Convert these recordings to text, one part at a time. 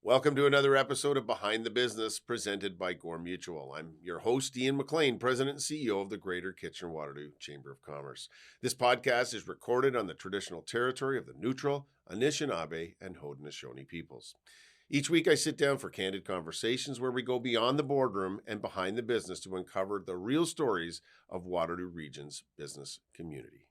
Welcome to another episode of Behind the Business presented by Gore Mutual. I'm your host, Ian McLean, President and CEO of the Greater Kitchener-Waterloo Chamber of Commerce. This podcast is recorded on the traditional territory of the Neutral, Anishinaabe, and Haudenosaunee peoples. Each week I sit down for candid conversations where we go beyond the boardroom and behind the business to uncover the real stories of Waterloo Region's business community.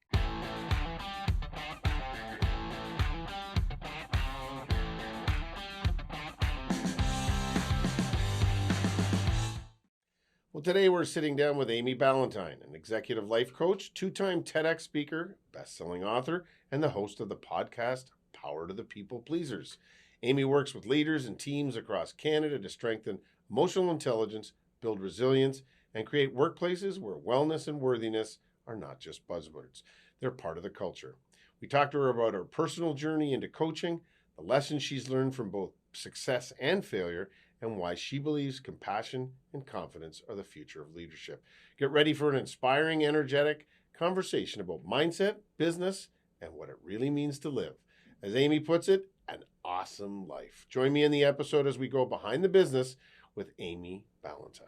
Well, today we're sitting down with Amy Ballantyne, an executive life coach, two-time TEDx speaker, best-selling author, and the host of the podcast, Power to the People Pleasers. Amy works with leaders and teams across Canada to strengthen emotional intelligence, build resilience, and create workplaces where wellness and worthiness are not just buzzwords. They're part of the culture. We talked to her about her personal journey into coaching, the lessons she's learned from both success and failure, and why she believes compassion and confidence are the future of leadership. Get ready for an inspiring, energetic conversation about mindset, business, and what it really means to live. As Amy puts it, an awesome life. Join me in the episode as we go behind the business with Amy Ballantyne.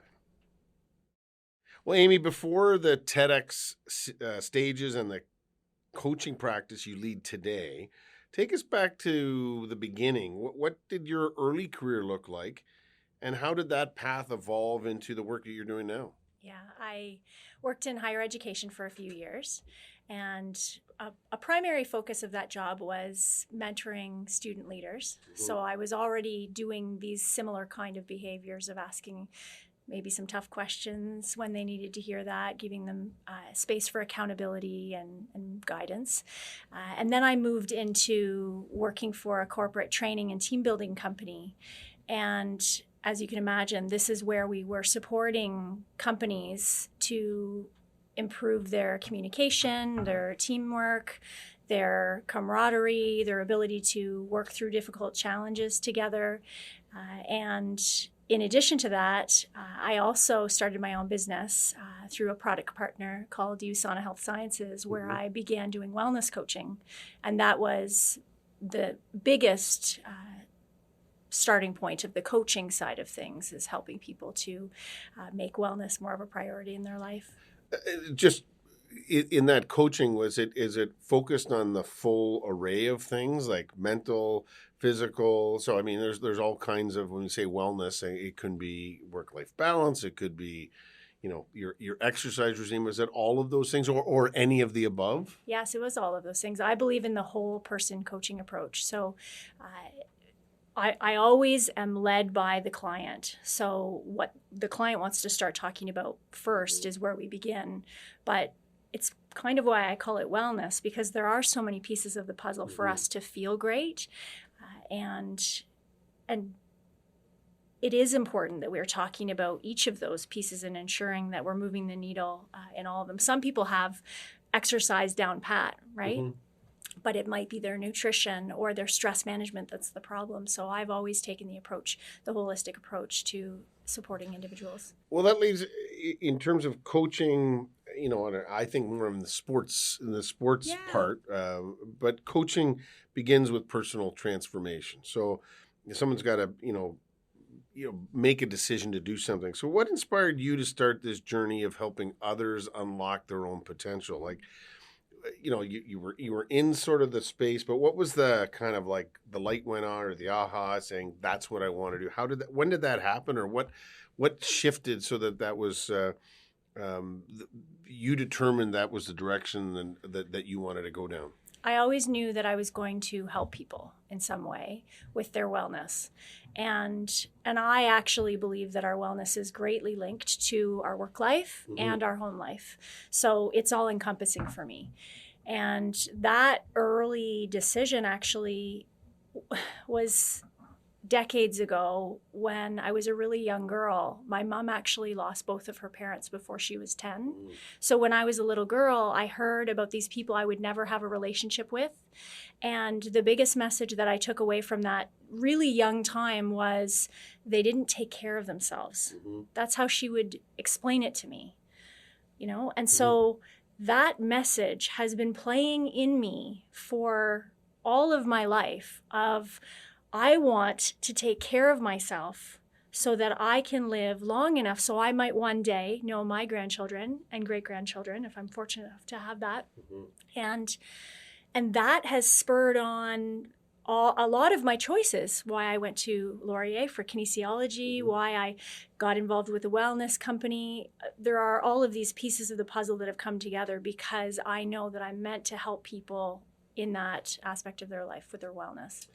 Well, Amy, before the TEDx stages and the coaching practice you lead today, take us back to the beginning. What did your early career look like? And how did that path evolve into the work that you're doing now? Yeah, I worked in higher education for a few years, and a primary focus of that job was mentoring student leaders. Mm-hmm. So I was already doing these similar kind of behaviors of asking maybe some tough questions when they needed to hear that, giving them space for accountability and guidance. And then I moved into working for a corporate training and team building company. And as you can imagine, this is where we were supporting companies to improve their communication, their teamwork, their camaraderie, their ability to work through difficult challenges together. And in addition to that, I also started my own business through a product partner called USANA Health Sciences, where I began doing wellness coaching. And that was the biggest starting point of the coaching side of things, is helping people to make wellness more of a priority in their life. Just in that coaching, is it focused on the full array of things like mental, physical? So I mean, there's all kinds of, when you say wellness, it can be work-life balance, it could be, your exercise regime. Is it all of those things, or any of the above? Yes, it was all of those things. I believe in the whole person coaching approach. So I always am led by the client. So what the client wants to start talking about first is where we begin. But it's kind of why I call it wellness, because there are so many pieces of the puzzle for us to feel great. And it is important that we're talking about each of those pieces and ensuring that we're moving the needle in all of them. Some people have exercise down pat, right? Mm-hmm. But it might be their nutrition or their stress management that's the problem. So I've always taken the holistic approach to supporting individuals. Well, that leads, in terms of coaching, I think more in the sports part, but coaching begins with personal transformation. So someone's got to, make a decision to do something. So what inspired you to start this journey of helping others unlock their own potential? Like, you were in sort of the space, but what was the kind of like the light went on, or the aha, saying that's what I want to do? When did that happen, or what shifted so that was you determined that was the direction that you wanted to go down? I always knew that I was going to help people in some way with their wellness. And I actually believe that our wellness is greatly linked to our work life and our home life. So it's all encompassing for me. And that early decision actually was decades ago when I was a really young girl. My mom actually lost both of her parents before she was 10. So when I was a little girl, I heard about these people I would never have a relationship with. And the biggest message that I took away from that really young time was they didn't take care of themselves. That's how she would explain it to me, And so that message has been playing in me for all of my life of I want to take care of myself so that I can live long enough so I might one day know my grandchildren and great-grandchildren, if I'm fortunate enough to have that. And that has spurred on a lot of my choices, why I went to Laurier for kinesiology, why I got involved with a wellness company. There are all of these pieces of the puzzle that have come together because I know that I'm meant to help people in that aspect of their life with their wellness.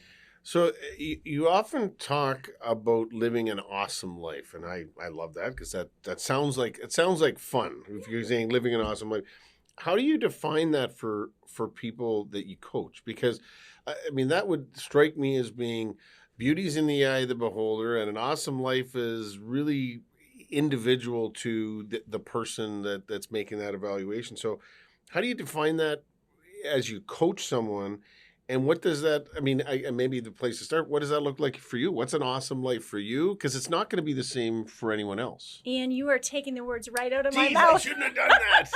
So you often talk about living an awesome life, and I love that because that sounds like fun. If you're saying living an awesome life, how do you define that for people that you coach? Because I mean that would strike me as being beauty's in the eye of the beholder, and an awesome life is really individual to the person that's making that evaluation. So how do you define that as you coach someone? And what does that, I mean, maybe the place to start, what does that look like for you? What's an awesome life for you? Because it's not going to be the same for anyone else. Ian, you are taking the words right out of my Jeez, mouth. I shouldn't have done that.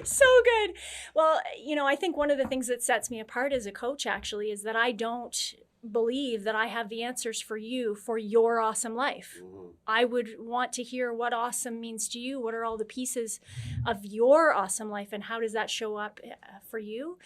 So good. Well, I think one of the things that sets me apart as a coach actually is that I don't believe that I have the answers for you for your awesome life. I would want to hear what awesome means to you. What are all the pieces of your awesome life and how does that show up for you?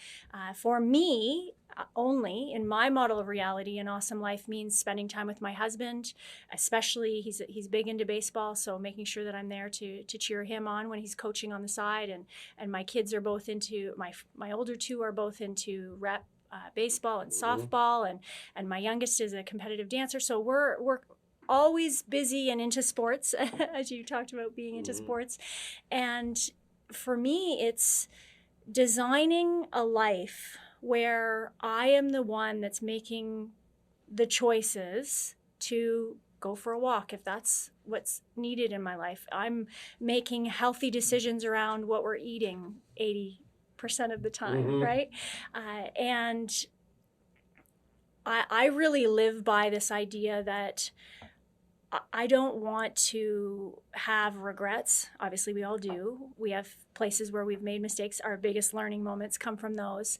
For me, only in my model of reality, an awesome life means spending time with my husband, especially he's big into baseball, so making sure that I'm there to cheer him on when he's coaching on the side, and my kids are both into my older two are both into rep baseball and softball, and my youngest is a competitive dancer, so we're always busy and into sports, as you talked about being into sports. And for me, it's designing a life where I am the one that's making the choices to go for a walk if that's what's needed in my life. I'm making healthy decisions around what we're eating 80% of the time, right? And I really live by this idea that I don't want to have regrets. Obviously, we all do. We have places where we've made mistakes. Our biggest learning moments come from those.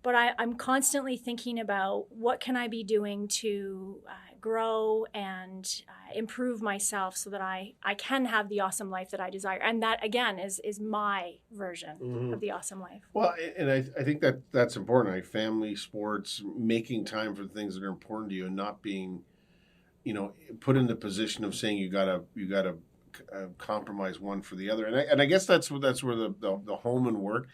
But I'm constantly thinking about what can I be doing to grow and improve myself so that I can have the awesome life that I desire. And that, again, is my version of the awesome life. Well, and I think that's important. Like family, sports, making time for the things that are important to you and not being, put in the position of saying you gotta compromise one for the other. And I guess that's where the home and work.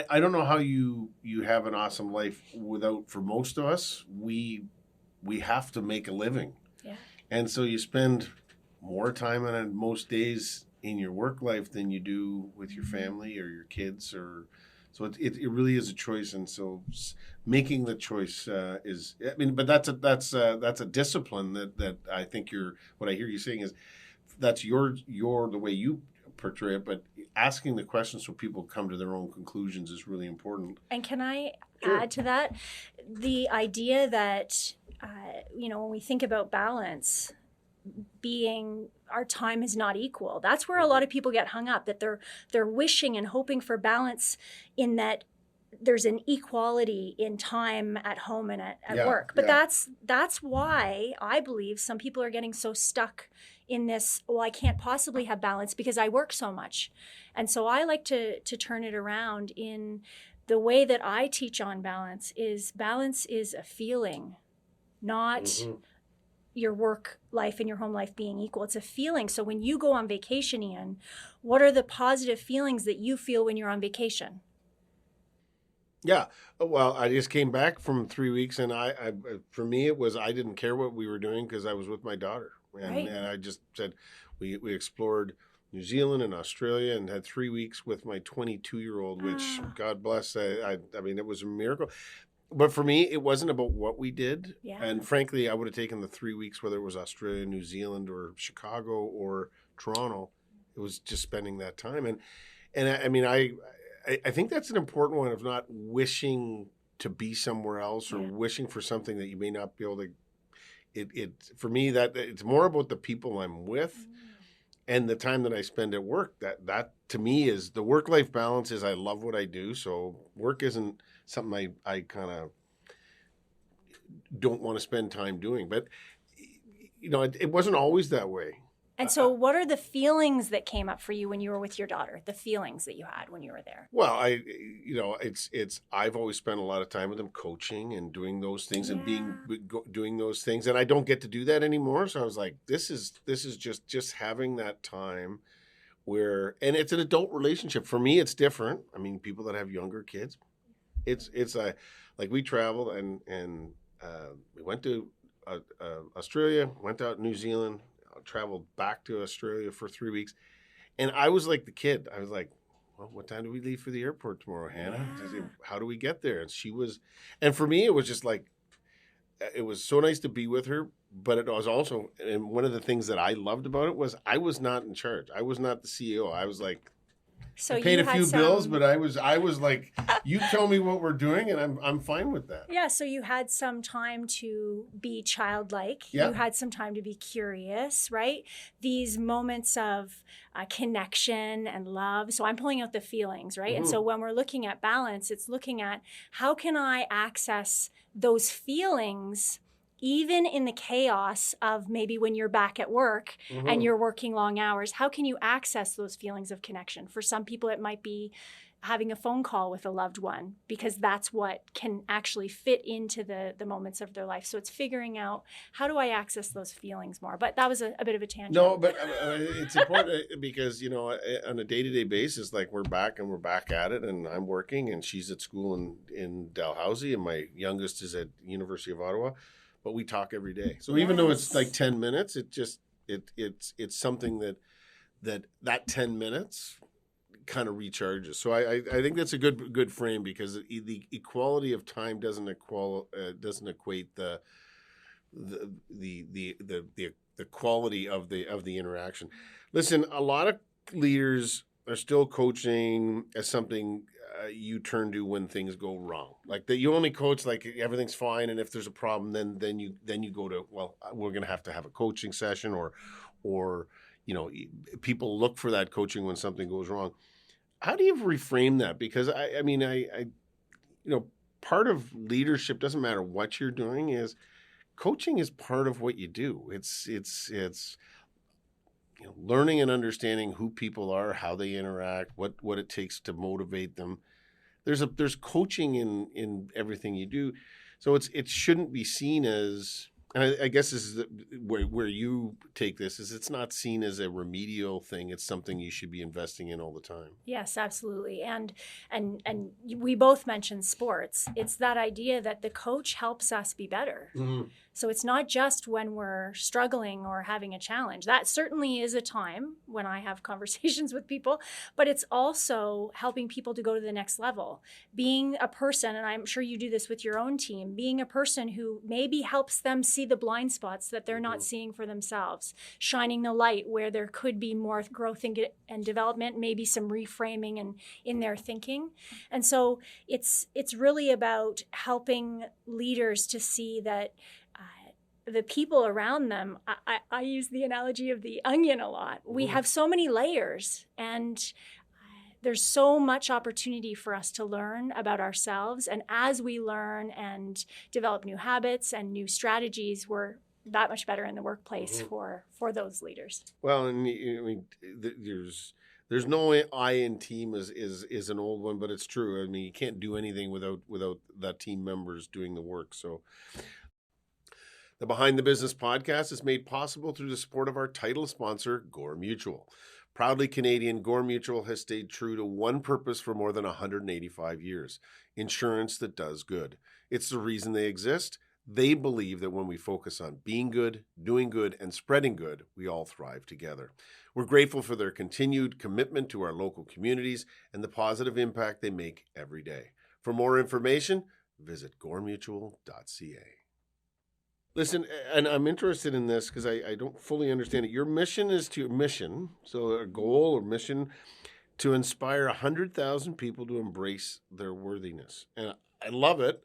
I don't know how you have an awesome life without, for most of us, we have to make a living. Yeah. And so you spend more time on it most days in your work life than you do with your family or your kids, so it really is a choice. And so making the choice is, I mean, but that's a discipline that I think what I hear you saying is that's your the way you portray it, but asking the questions so people come to their own conclusions is really important. And can I add to that? The idea that, when we think about balance, being our time is not equal. That's where a lot of people get hung up, that they're wishing and hoping for balance in that there's an equality in time at home and at work. But that's why I believe some people are getting so stuck in this, I can't possibly have balance because I work so much. And so I like to turn it around in the way that I teach on balance is a feeling, not your work life and your home life being equal. It's a feeling. So when you go on vacation, Ian, what are the positive feelings that you feel when you're on vacation? Yeah. Well, I just came back from 3 weeks, and I for me, it was, I didn't care what we were doing because I was with my daughter. And I just said, we explored New Zealand and Australia and had 3 weeks with my 22-year-old, which God bless. I mean, it was a miracle. But for me, it wasn't about what we did. Yeah. And frankly, I would have taken the 3 weeks, whether it was Australia, New Zealand, or Chicago or Toronto. It was just spending that time. And I mean, I think that's an important one of not wishing to be somewhere else or wishing for something that you may not be able to. It for me, that it's more about the people I'm with and the time that I spend at work. That to me is the work-life balance. Is I love what I do, so work isn't something I kind of don't want to spend time doing. But, it wasn't always that way. And so what are the feelings that came up for you when you were with your daughter, the feelings that you had when you were there? Well, I've always spent a lot of time with them coaching and doing those things and doing those things. And I don't get to do that anymore. So I was like, this is just having that time where, and it's an adult relationship. For me, it's different. I mean, people that have younger kids, it's like we traveled and we went to Australia, went out to New Zealand, traveled back to Australia for 3 weeks. And I was like the kid. I was like, well, what time do we leave for the airport tomorrow, Hannah? Yeah. How do we get there? And for me, it was just like, it was so nice to be with her. But it was also, and one of the things that I loved about it was I was not in charge. I was not the CEO. I was like, so I paid a few bills, but I was like, you tell me what we're doing, and I'm fine with that. Yeah, so you had some time to be childlike. Yeah. You had some time to be curious, right? These moments of connection and love. So I'm pulling out the feelings, right? And so when we're looking at balance, it's looking at how can I access those feelings even in the chaos of maybe when you're back at work and you're working long hours. How can you access those feelings of connection? For some people, it might be having a phone call with a loved one, because that's what can actually fit into the moments of their life. So it's figuring out, how do I access those feelings more? But that was a bit of a tangent. No, but it's important because, on a day-to-day basis, like we're back at it, and I'm working and she's at school in Dalhousie and my youngest is at University of Ottawa. But we talk every day. So even though it's like 10 minutes, it's something that 10 minutes kind of recharges. So I think that's a good frame, because the equality of time doesn't equate the quality of the interaction. Listen, a lot of leaders are still coaching as something you turn to when things go wrong. Like that, you only coach like everything's fine, and if there's a problem, then you go to, well, we're going to have a coaching session, or people look for that coaching when something goes wrong. How do you reframe that? Because I mean, part of leadership, doesn't matter what you're doing, is coaching is part of what you do. It's learning and understanding who people are, how they interact, what it takes to motivate them. There's coaching in everything you do, so it shouldn't be seen as, and I guess this is where you take this, is it's not seen as a remedial thing. It's something you should be investing in all the time. Yes, absolutely. And we both mentioned sports. It's that idea that the coach helps us be better. Mm-hmm. So it's not just when we're struggling or having a challenge. That certainly is a time when I have conversations with people, but it's also helping people to go to the next level. Being a person, and I'm sure you do this with your own team, being a person who maybe helps them see the blind spots that they're not seeing for themselves, shining the light where there could be more growth and development, maybe some reframing in their thinking. And so it's really about helping leaders to see that the people around them, I use the analogy of the onion a lot. We have so many layers, and there's so much opportunity for us to learn about ourselves. And as we learn and develop new habits and new strategies, we're that much better in the workplace for those leaders. Well, and I mean, there's no I in team is an old one, but it's true. I mean, you can't do anything without that team members doing the work. So the Behind the Business podcast is made possible through the support of our title sponsor, Gore Mutual. Proudly Canadian, Gore Mutual has stayed true to one purpose for more than 185 years, insurance that does good. It's the reason they exist. They believe that when we focus on being good, doing good, and spreading good, we all thrive together. We're grateful for their continued commitment to our local communities and the positive impact they make every day. For more information, visit goremutual.ca. Listen, and I'm interested in this because I don't fully understand it. Your mission is so a goal or mission to inspire 100,000 people to embrace their worthiness. And I love it,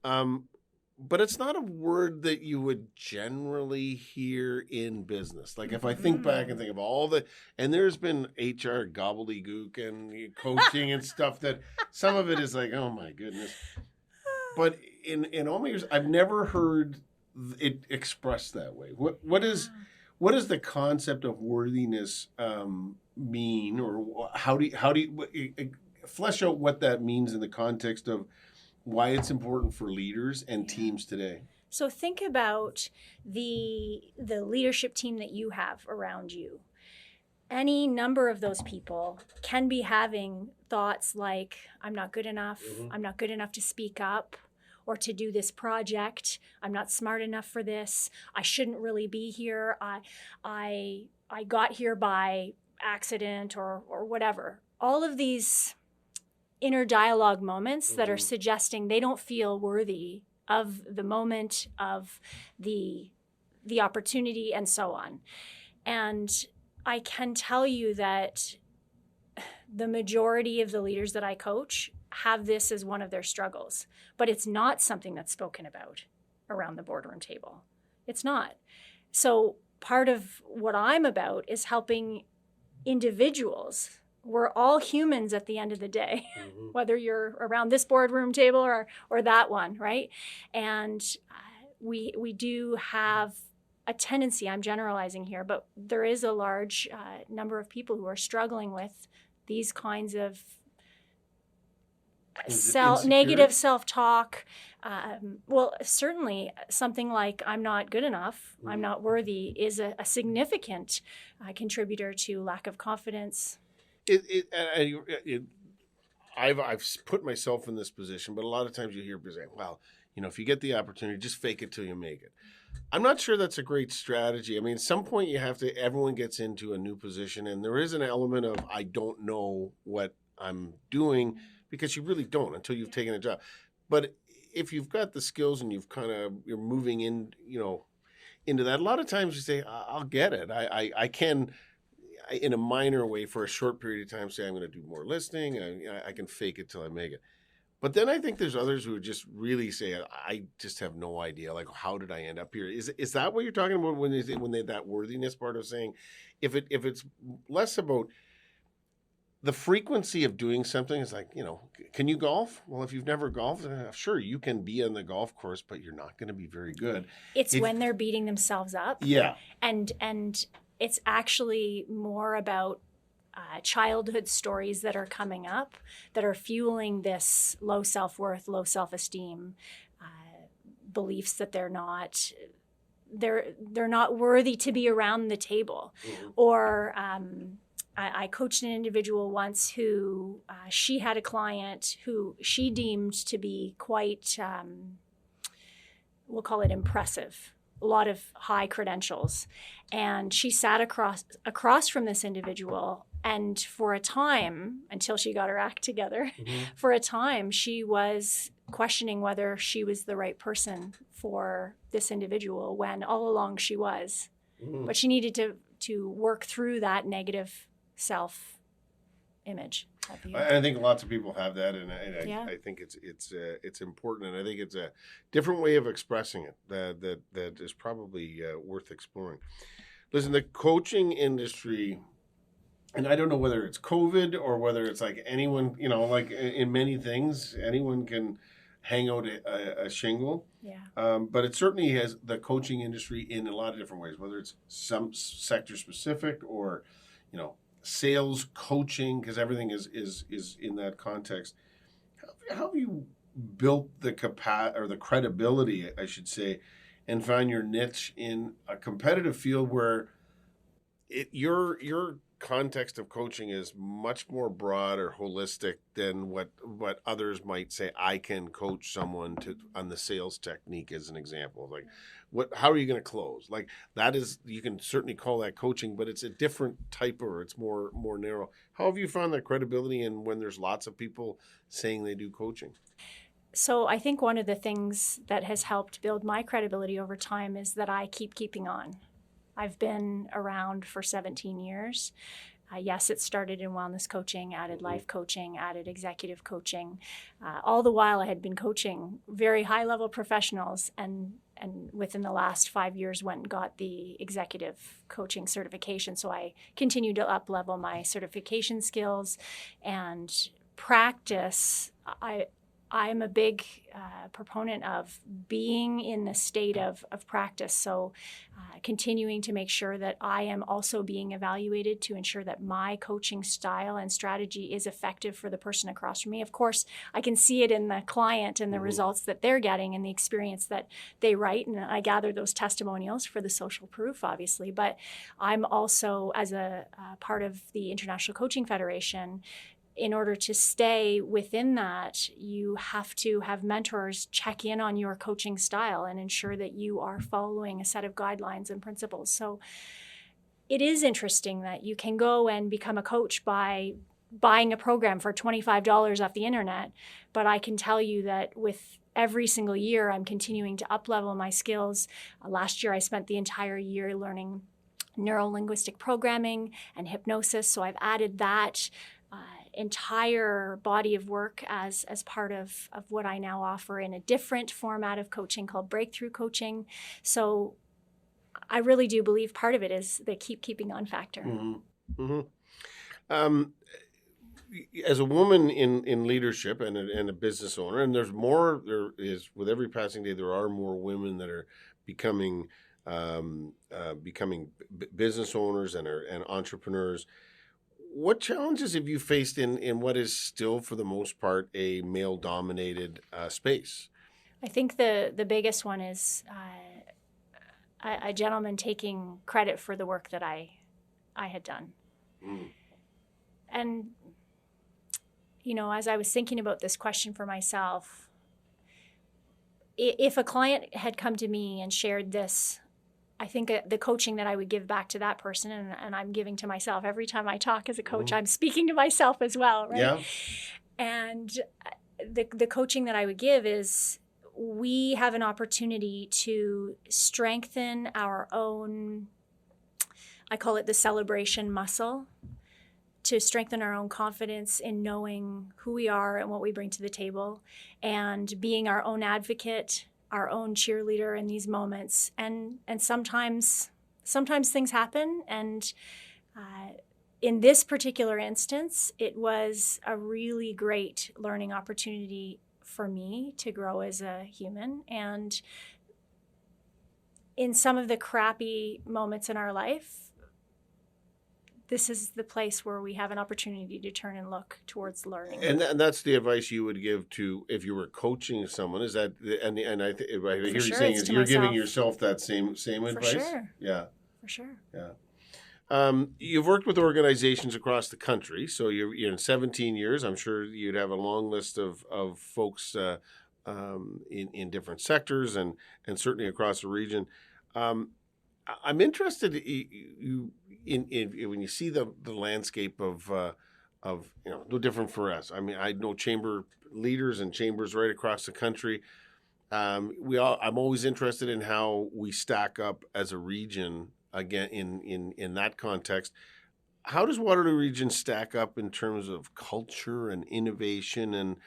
but it's not a word that you would generally hear in business. Like if I think back and think of and there's been HR gobbledygook and coaching and stuff that some of it is like, oh my goodness. But in all my years, I've never heard it expressed that way. What is the concept of worthiness mean, or how do you flesh out what that means in the context of why it's important for leaders and teams today? So think about the leadership team that you have around you. Any number of those people can be having thoughts like, I'm not good enough, I'm not good enough to speak up or to do this project, I'm not smart enough for this, I shouldn't really be here, I got here by accident or whatever. All of these inner dialogue moments that are suggesting they don't feel worthy of the moment, of the opportunity, and so on. And I can tell you that the majority of the leaders that I coach have this as one of their struggles, but it's not something that's spoken about around the boardroom table. It's not. So part of what I'm about is helping individuals. We're all humans at the end of the day, whether you're around this boardroom table or that one, right? And we do have a tendency, I'm generalizing here, but there is a large number of people who are struggling with these kinds of negative self-talk. Well, certainly something like I'm not good enough, I'm not worthy is a significant contributor to lack of confidence. I've put myself in this position, but a lot of times you hear people say, well, if you get the opportunity, just fake it till you make it. I'm not sure that's a great strategy. I mean, at some point everyone gets into a new position, and there is an element of, I don't know what I'm doing, because you really don't until you've taken a job. But if you've got the skills and you're moving in, into that, a lot of times you say, I'll get it. I can, in a minor way, for a short period of time, say I'm going to do more listening. I can fake it till I make it. But then I think there's others who would just really say, I just have no idea. Like, how did I end up here? Is that what you're talking about when they that worthiness part of saying, if it's less about the frequency of doing something, is like, can you golf? Well, if you've never golfed, sure, you can be on the golf course, but you're not going to be very good. It's when they're beating themselves up. Yeah. And it's actually more about childhood stories that are coming up that are fueling this low self-worth, low self-esteem, beliefs that they're not worthy to be around the table. Or I coached an individual once who she had a client who she deemed to be quite, we'll call it impressive, a lot of high credentials. And she sat across from this individual, and for a time, until she got her act together, for a time she was questioning whether she was the right person for this individual, when all along she was. But she needed to work through that negative self-image. I think lots of people have that, and I think it's important, and I think it's a different way of expressing it that is probably worth exploring. Listen, the coaching industry, and I don't know whether it's COVID or whether it's like anyone, like in many things, anyone can hang out a shingle. Yeah. But it certainly has the coaching industry in a lot of different ways, whether it's some sector specific or, sales coaching, because everything is in that context. How have you built the the credibility, I should say, and find your niche in a competitive field where your context of coaching is much more broad or holistic than what others might say? I can coach someone on the sales technique, as an example. Like, how are you going to close? Like, that is, you can certainly call that coaching, but it's a different type, or it's more narrow. How have you found that credibility in when there's lots of people saying they do coaching? So I think one of the things that has helped build my credibility over time is that I keeping on. I've been around for 17 years. Yes, it started in wellness coaching, added life coaching, added executive coaching. All the while I had been coaching very high-level professionals, and within the last 5 years went and got the executive coaching certification. So I continued to up-level my certification skills and practice. I'm a big proponent of being in the state of practice. So continuing to make sure that I am also being evaluated to ensure that my coaching style and strategy is effective for the person across from me. Of course, I can see it in the client and the results that they're getting and the experience that they write. And I gather those testimonials for the social proof, obviously. But I'm also, as a part of the International Coaching Federation, in order to stay within that, you have to have mentors check in on your coaching style and ensure that you are following a set of guidelines and principles. So it is interesting that you can go and become a coach by buying a program for $25 off the internet. But I can tell you that with every single year, I'm continuing to up-level my skills. Last year, I spent the entire year learning Neuro-Linguistic programming and hypnosis. So I've added that entire body of work as part of what I now offer in a different format of coaching called breakthrough coaching. So I really do believe part of it is the keeping on factor. Mm-hmm. Mm-hmm. As a woman in leadership and a business owner, and there is with every passing day, there are more women that are becoming business owners and entrepreneurs. What challenges have you faced in what is still, for the most part, a male-dominated space? I think the biggest one is a gentleman taking credit for the work that I had done. Mm. And, as I was thinking about this question for myself, if a client had come to me and shared this, I think the coaching that I would give back to that person, and I'm giving to myself every time I talk as a coach, I'm speaking to myself as well, right? Yeah. And the coaching that I would give is, we have an opportunity to strengthen our own, I call it the celebration muscle, to strengthen our own confidence in knowing who we are and what we bring to the table, and being our own advocate, our own cheerleader in these moments. And sometimes things happen. And in this particular instance, it was a really great learning opportunity for me to grow as a human. And in some of the crappy moments in our life, this is the place where we have an opportunity to turn and look towards learning. And that's the advice you would give to, if you were coaching someone, is that, and I hear you saying is you're giving yourself that same advice? For sure. Yeah. For sure. Yeah. You've worked with organizations across the country, so you're in 17 years. I'm sure you'd have a long list of folks in different sectors and certainly across the region. I'm interested in when you see the landscape of no different for us. I mean, I know chamber leaders and chambers right across the country. I'm always interested in how we stack up as a region again in that context. How does Waterloo region stack up in terms of culture and innovation and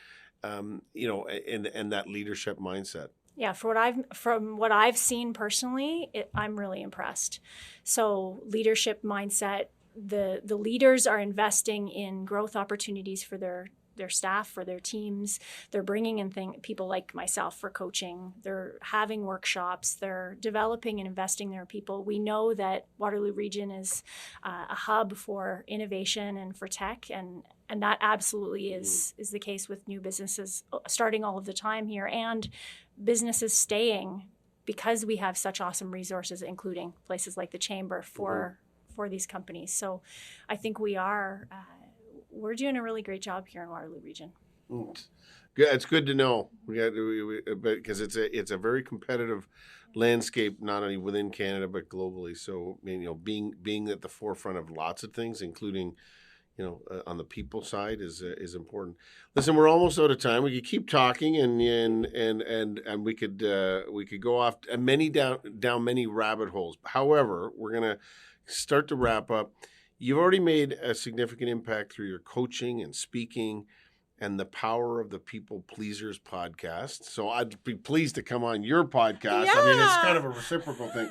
and that leadership mindset? Yeah, from what I've seen personally, I'm really impressed. So leadership mindset, the leaders are investing in growth opportunities for their staff, for their teams. They're bringing in people like myself for coaching. They're having workshops. They're developing and investing in their people. We know that Waterloo region is a hub for innovation and for tech, and that absolutely is the case with new businesses starting all of the time here, and businesses staying because we have such awesome resources, including places like the Chamber for these companies. So I think we're doing a really great job here in Waterloo region. Yeah, it's good to know because it's a very competitive landscape, not only within Canada but globally. So being at the forefront of lots of things, including on the people side is important. Listen, we're almost out of time. We could keep talking and we could go off down many rabbit holes. However, we're gonna start to wrap up. You've already made a significant impact through your coaching and speaking. and the Power of the People Pleasers podcast. So I'd be pleased to come on your podcast. Yeah. I mean, it's kind of a reciprocal thing.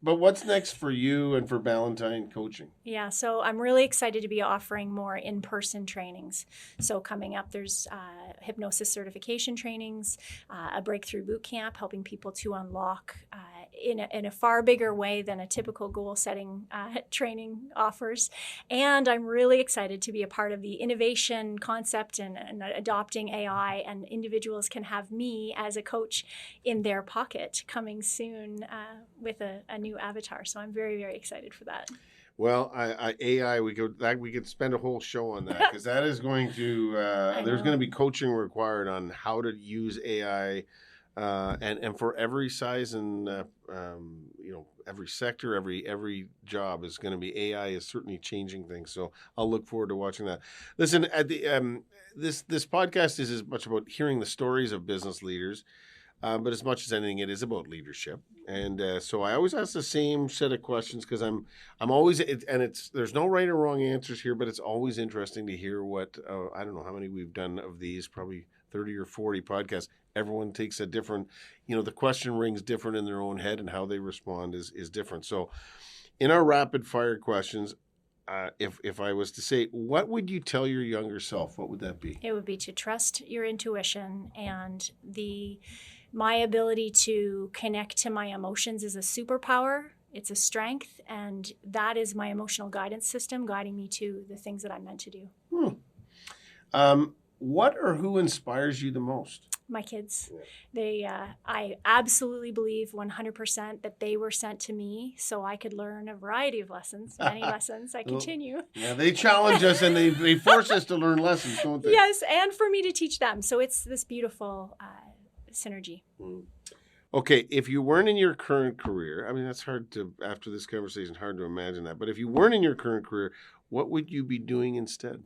But what's next for you and for Ballantyne Coaching? Yeah, so I'm really excited to be offering more in-person trainings. So coming up, there's hypnosis certification trainings, a breakthrough boot camp, helping people to unlock in a far bigger way than a typical goal-setting training offers. And I'm really excited to be a part of the innovation concept and adopting AI, and individuals can have me as a coach in their pocket coming soon with a new avatar. So I'm very, very excited for that. Well, AI, we could spend a whole show on that, because that is going to there's going to be coaching required on how to use AI, and for every size and every sector, every job is going to be, AI is certainly changing things. So I'll look forward to watching that. Listen, at the this podcast is as much about hearing the stories of business leaders. But as much as anything, it is about leadership, and so I always ask the same set of questions, because I'm always there's no right or wrong answers here, but it's always interesting to hear what I don't know how many we've done of these, probably 30 or 40 podcasts. Everyone takes a different, the question rings different in their own head, and how they respond is different. So, in our rapid fire questions, if I was to say, what would you tell your younger self? What would that be? It would be to trust your intuition, and my ability to connect to my emotions is a superpower. It's a strength, and that is my emotional guidance system guiding me to the things that I'm meant to do. What or who inspires you the most? My kids. I absolutely believe 100% that they were sent to me so I could learn a variety of lessons, many lessons. I continue. Yeah, they challenge us, and they force us to learn lessons, don't they? Yes, and for me to teach them. So it's this beautiful synergy. Okay, if you weren't in your current career, I mean, that's after this conversation, hard to imagine that. But if you weren't in your current career, what would you be doing instead?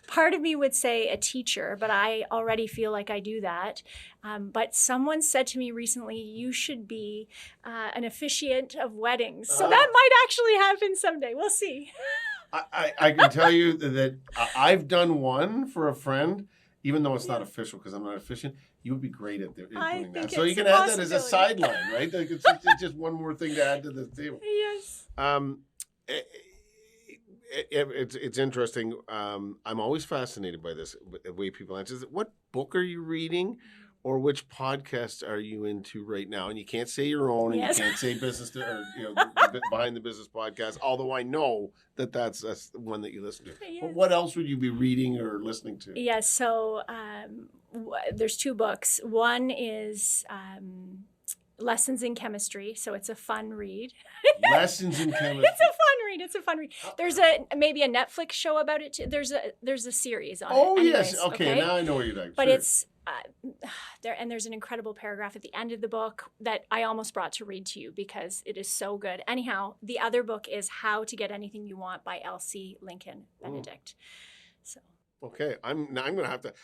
Part of me would say a teacher, but I already feel like I do that. But someone said to me recently, you should be an officiant of weddings. So that might actually happen someday. We'll see. I can tell you that I've done one for a friend, even though it's not official, because I'm not officiant. You would be great at doing that. So you can add that as a sideline, right? Like it's just one more thing to add to the table. Yes. It's interesting. I'm always fascinated by this, the way people answer. What book are you reading, or which podcast are you into right now? And you can't say your own, and you can't say business or behind the business podcast. Although I know that's the one that you listen to. Yes. But what else would you be reading or listening to? Yes. So there's two books. One is Lessons in Chemistry, so it's a fun read. Lessons in Chemistry. It's a fun read. There's maybe a Netflix show about it too. There's a series on it. Oh, anyways, yes. Okay, now I know what you're like. But it's there's an incredible paragraph at the end of the book that I almost brought to read to you because it is so good. Anyhow, the other book is How to Get Anything You Want by Elsie Lincoln Benedict. So. Okay, I'm going to have to.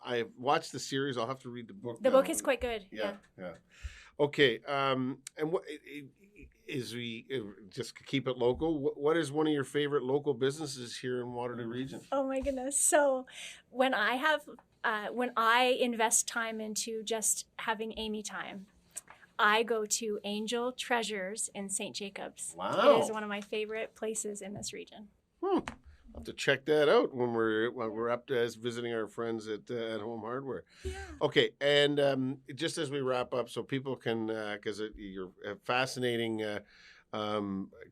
I watched the series. I'll have to read the book. The book is quite good. Yeah. Okay, and what we just keep it local? What is one of your favorite local businesses here in Waterloo region? Oh my goodness! So when I invest time into just having Amy time, I go to Angel Treasures in St. Jacobs. Wow, it is one of my favorite places in this region. I'll have to check that out when we're up to visiting our friends at Home Hardware. Yeah. Okay, and just as we wrap up, so people can, because you're a fascinating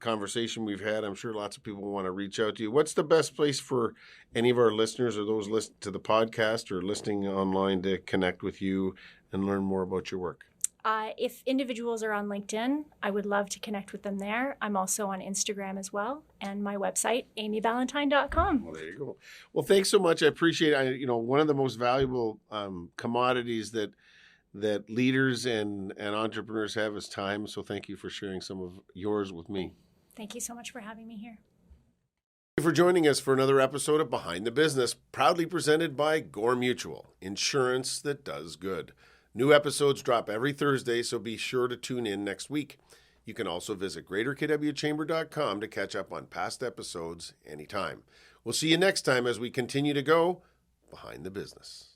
conversation we've had. I'm sure lots of people want to reach out to you. What's the best place for any of our listeners or those listening to the podcast or listening online to connect with you and learn more about your work? If individuals are on LinkedIn, I would love to connect with them there. I'm also on Instagram as well, and my website, amyballantyne.com. Well, there you go. Well, thanks so much. I appreciate it. One of the most valuable commodities that leaders and entrepreneurs have is time. So thank you for sharing some of yours with me. Thank you so much for having me here. Thank you for joining us for another episode of Behind the Business, proudly presented by Gore Mutual, insurance that does good. New episodes drop every Thursday, so be sure to tune in next week. You can also visit greaterkwchamber.com to catch up on past episodes anytime. We'll see you next time as we continue to go behind the business.